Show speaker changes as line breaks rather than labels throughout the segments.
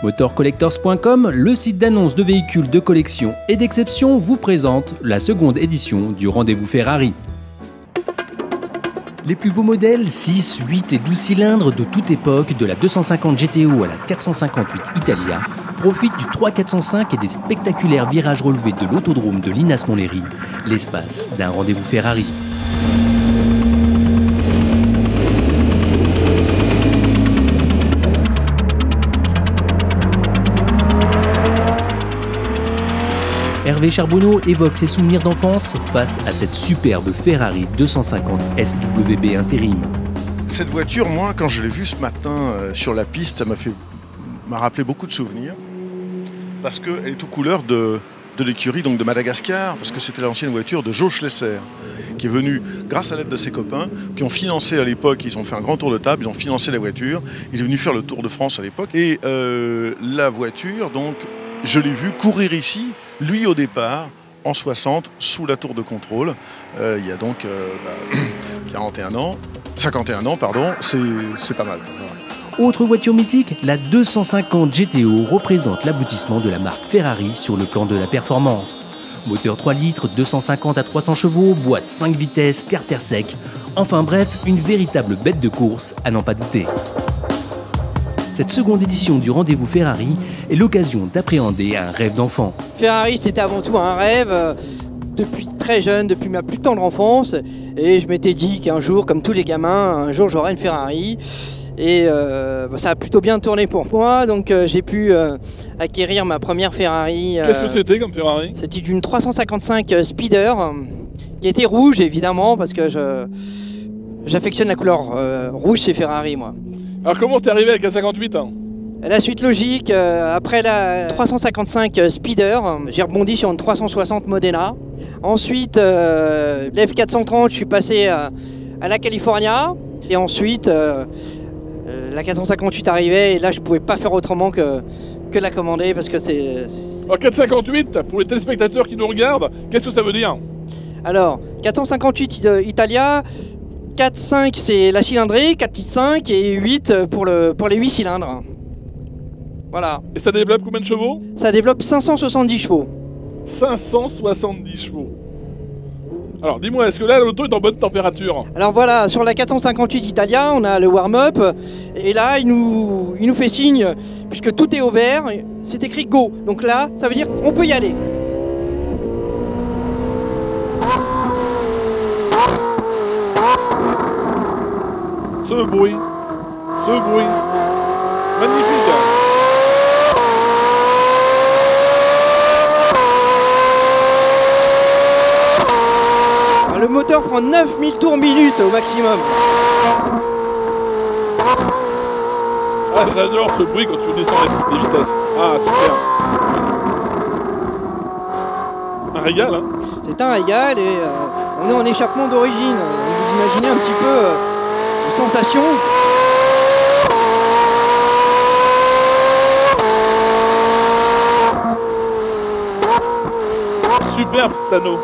Motorcollectors.com, le site d'annonce de véhicules de collection et d'exception, vous présente la seconde édition du Rendez-vous Ferrari. Les plus beaux modèles, 6, 8 et 12 cylindres de toute époque, de la 250 GTO à la 458 Italia, profitent du 3405 et des spectaculaires virages relevés de l'autodrome de Linas-Montlhéry, l'espace d'un rendez-vous Ferrari. Hervé Charbonneau évoque ses souvenirs d'enfance face à cette superbe Ferrari 250 SWB intérim.
Cette voiture, moi, quand je l'ai vue ce matin sur la piste, ça m'a rappelé beaucoup de souvenirs. Parce qu'elle est aux couleurs de l'écurie donc de Madagascar, parce que c'était l'ancienne voiture de Joe Schlesser, qui est venu, grâce à l'aide de ses copains, qui ont financé à l'époque, ils ont fait un grand tour de table, ils ont financé la voiture. Il est venu faire le Tour de France à l'époque. Et la voiture, donc, je l'ai vue courir ici, lui au départ, en 60, sous la tour de contrôle. Il y a donc 51 ans, pardon, c'est pas mal.
Autre voiture mythique, la 250 GTO représente l'aboutissement de la marque Ferrari sur le plan de la performance. Moteur 3 litres, 250 à 300 chevaux, boîte 5 vitesses, carter sec. Enfin bref, une véritable bête de course à n'en pas douter. Cette seconde édition du Rendez-vous Ferrari est l'occasion d'appréhender un rêve d'enfant.
Ferrari, c'était avant tout un rêve, depuis très jeune, depuis ma plus tendre enfance. Et je m'étais dit qu'un jour, comme tous les gamins, un jour j'aurai une Ferrari. Et ça a plutôt bien tourné pour moi, donc j'ai pu acquérir ma première Ferrari.
Qu'est-ce que c'était comme Ferrari?
C'était une 355 Speeder, qui était rouge évidemment, parce que j'affectionne la couleur rouge chez Ferrari, moi.
Alors comment t'es arrivé avec la 58 hein?
La suite logique, après la 355 Speeder, j'ai rebondi sur une 360 Modena. Ensuite, l'F430, je suis passé à la California. Et ensuite, la 458 arrivait et là, je pouvais pas faire autrement que la commander parce que c'est...
Alors 458, pour les téléspectateurs qui nous regardent, qu'est-ce que ça veut dire?
Alors, 458 Italia, 4.5 c'est la cylindrée, 4.5 et 8 pour les 8 cylindres. Voilà.
Et ça développe combien de chevaux?
Ça développe 570 chevaux.
570 chevaux. Alors dis-moi, est-ce que là l'auto est en bonne température?
Alors voilà, sur la 458 Italia, on a le warm-up. Et là, il nous fait signe, puisque tout est au vert, c'est écrit Go. Donc là, ça veut dire qu'on peut y aller.
Ce bruit, magnifique.
Le moteur prend 9000 tours minute au maximum.
Ah, j'adore ce bruit quand tu descends les vitesses. Ah, super. Un régal, hein?
C'est un régal et on est en échappement d'origine. Vous imaginez un petit peu les sensations.
Superbe cet anneau.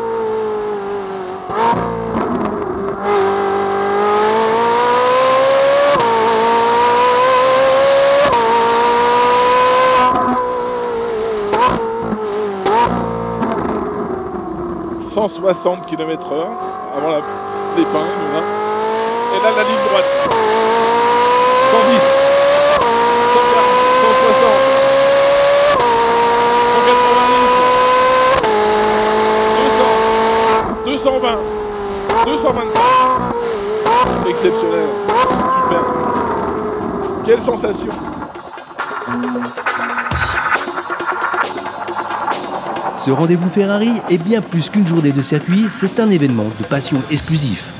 « 160 km/h avant l'épingle, hein. Et là la ligne droite. 110, 140, 160, 190, 200, 220, 225. Exceptionnel, super. Quelle sensation.
Ce Rendez-vous Ferrari est bien plus qu'une journée de circuit, c'est un événement de passion exclusif.